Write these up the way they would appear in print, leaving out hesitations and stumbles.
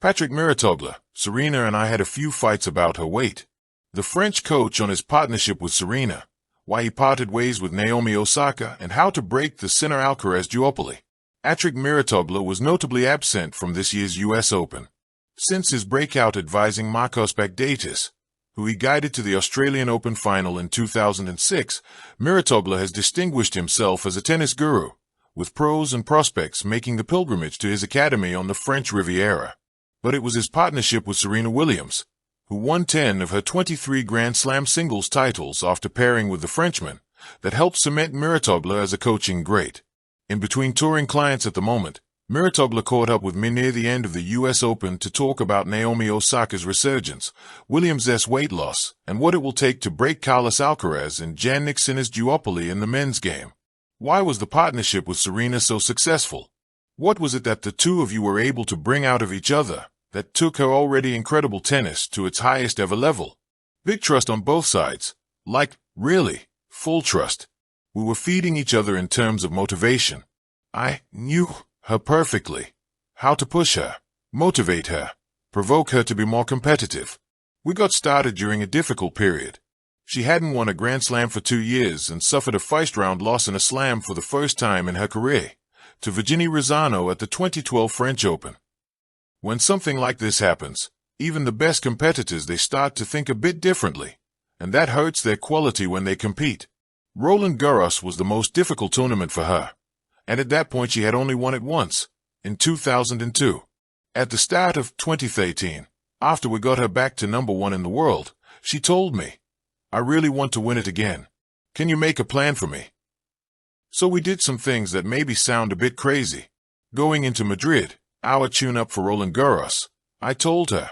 Patrick Mouratoglou, Serena and I had a few fights about her weight. The French coach on his partnership with Serena, why he parted ways with Naomi Osaka, and how to break the Sinner-Alcaraz duopoly. Patrick Mouratoglou was notably absent from this year's US Open. Since his breakout advising Marcos Baghdatis, who he guided to the Australian Open final in 2006, Mouratoglou has distinguished himself as a tennis guru, with pros and prospects making the pilgrimage to his academy on the French Riviera. But it was his partnership with Serena Williams, who won 10 of her 23 Grand Slam singles titles after pairing with the Frenchman, that helped cement Mouratoglou as a coaching great. In between touring clients at the moment, Mouratoglou caught up with me near the end of the US Open to talk about Naomi Osaka's resurgence, Williams' weight loss, and what it will take to break Carlos Alcaraz and Jannik Sinner's duopoly in the men's game. Why was the partnership with Serena so successful? What was it that the two of you were able to bring out of each other that took her already incredible tennis to its highest ever level? Big trust on both sides. Like, really, full trust. We were feeding each other in terms of motivation. I knew her perfectly. How to push her, motivate her, provoke her to be more competitive. We got started during a difficult period. She hadn't won a Grand Slam for 2 years and suffered a first-round loss in a slam for the first time in her career, to Virginie Razzano at the 2012 French Open. When something like this happens, even the best competitors, they start to think a bit differently, and that hurts their quality when they compete. Roland Garros was the most difficult tournament for her, and at that point she had only won it once, in 2002. At the start of 2013, after we got her back to #1 in the world, she told me, "I really want to win it again. Can you make a plan for me?" So we did some things that maybe sound a bit crazy. Going into Madrid, our tune-up for Roland Garros, I told her,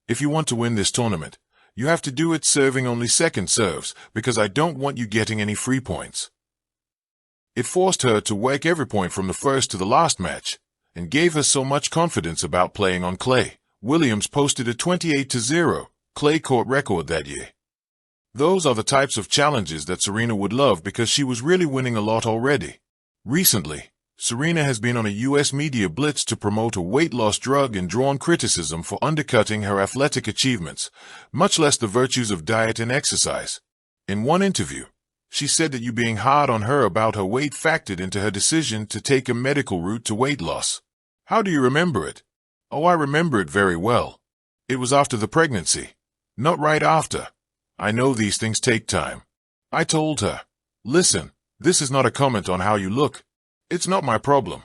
"If you want to win this tournament, you have to do it serving only second serves, because I don't want you getting any free points." It forced her to work every point from the first to the last match, and gave her so much confidence about playing on clay. Williams posted a 28-0 clay court record that year. Those are the types of challenges that Serena would love because she was really winning a lot already. Recently, Serena has been on a US media blitz to promote a weight loss drug and drawn criticism for undercutting her athletic achievements, much less the virtues of diet and exercise. In one interview, she said that you being hard on her about her weight factored into her decision to take a medical route to weight loss. How do you remember it? Oh, I remember it very well. It was after the pregnancy, not right after. I know these things take time. I told her, "Listen, this is not a comment on how you look. It's not my problem.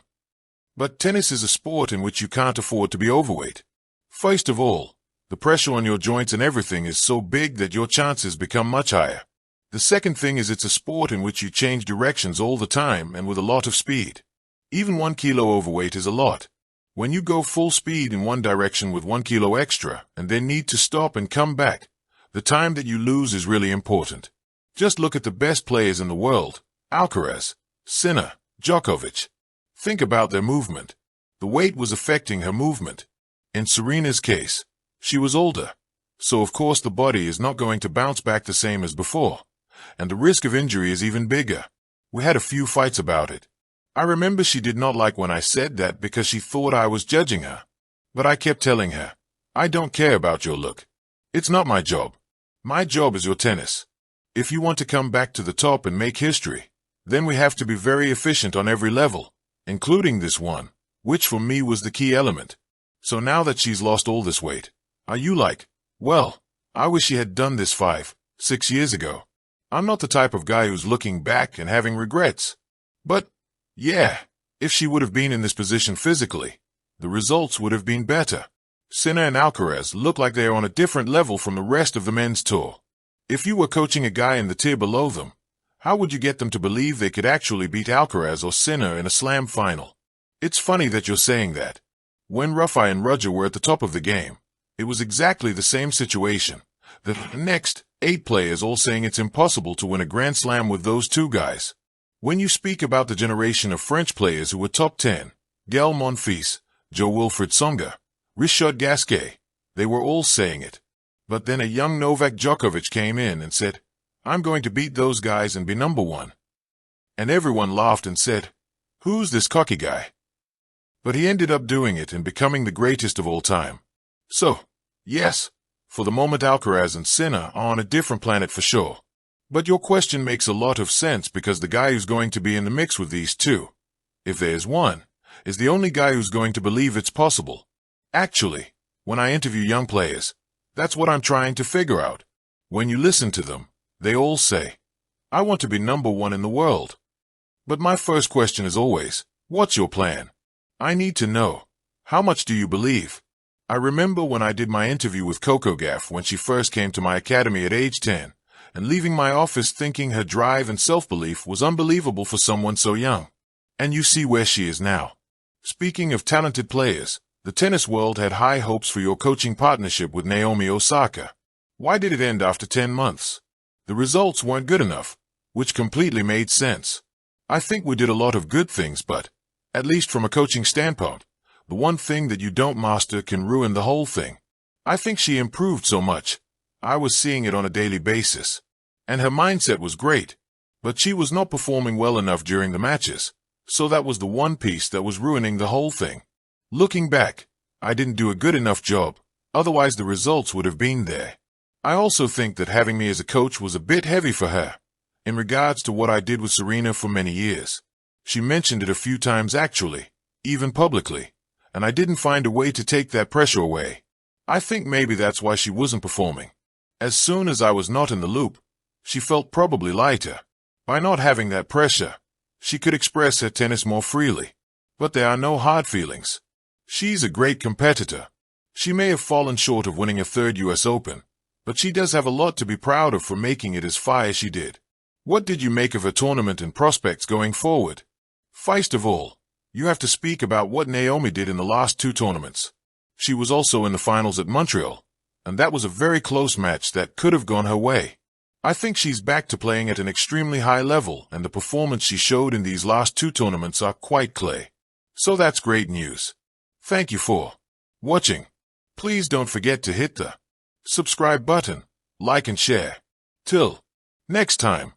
But tennis is a sport in which you can't afford to be overweight. First of all, the pressure on your joints and everything is so big that your chances become much higher. The second thing is it's a sport in which you change directions all the time and with a lot of speed. Even 1 kilo overweight is a lot. When you go full speed in one direction with 1 kilo extra and then need to stop and come back, the time that you lose is really important. Just look at the best players in the world, Alcaraz, Sinner, Djokovic. Think about their movement. The weight was affecting her movement. In Serena's case, she was older, so of course the body is not going to bounce back the same as before, and the risk of injury is even bigger. We had a few fights about it. I remember she did not like when I said that because she thought I was judging her. But I kept telling her, "I don't care about your look. It's not my job. My job is your tennis. If you want to come back to the top and make history, then we have to be very efficient on every level, including this one, which for me was the key element." So now that she's lost all this weight, are you like, "Well, I wish she had done this 5, 6 years ago"? I'm not the type of guy who's looking back and having regrets. But, yeah, if she would have been in this position physically, the results would have been better. Sinner and Alcaraz look like they are on a different level from the rest of the men's tour. If you were coaching a guy in the tier below them, how would you get them to believe they could actually beat Alcaraz or Sinner in a slam final? It's funny that you're saying that. When Rafa and Roger were at the top of the game, it was exactly the same situation. The next 8 players all saying it's impossible to win a Grand Slam with those 2 guys. When you speak about the generation of French players who were top 10, Gaël Monfils, Jo-Wilfried Tsonga, Richard Gasquet, they were all saying it. But then a young Novak Djokovic came in and said, "I'm going to beat those guys and be #1. And everyone laughed and said, "Who's this cocky guy?" But he ended up doing it and becoming the greatest of all time. So, yes, for the moment Alcaraz and Sinner are on a different planet for sure. But your question makes a lot of sense because the guy who's going to be in the mix with these two, if there is one, is the only guy who's going to believe it's possible. Actually, when I interview young players, that's what I'm trying to figure out. When you listen to them, they all say, I want to be number one in the world. But my first question is always, what's your plan? I need to know, how much do you believe? I remember when I did my interview with Coco Gauff when she first came to my academy at age 10, and leaving my office thinking her drive and self-belief was unbelievable for someone so young. And you see where she is now. Speaking of talented players, the tennis world had high hopes for your coaching partnership with Naomi Osaka. Why did it end after 10 months? The results weren't good enough, which completely made sense. I think we did a lot of good things, but, at least from a coaching standpoint, the one thing that you don't master can ruin the whole thing. I think she improved so much. I was seeing it on a daily basis. And her mindset was great. But she was not performing well enough during the matches. So that was the one piece that was ruining the whole thing. Looking back, I didn't do a good enough job. Otherwise the results would have been there. I also think that having me as a coach was a bit heavy for her. In regards to what I did with Serena for many years. She mentioned it a few times actually, even publicly. And I didn't find a way to take that pressure away. I think maybe that's why she wasn't performing. As soon as I was not in the loop, she felt probably lighter. By not having that pressure, she could express her tennis more freely. But there are no hard feelings. She's a great competitor. She may have fallen short of winning a third US Open, but she does have a lot to be proud of for making it as far as she did. What did you make of her tournament and prospects going forward? First of all, you have to speak about what Naomi did in the last two tournaments. She was also in the finals at Montreal, and that was a very close match that could have gone her way. I think she's back to playing at an extremely high level, and the performance she showed in these last two tournaments are quite clear. So that's great news. Thank you for watching. Please don't forget to hit the subscribe button, like and share. Till next time.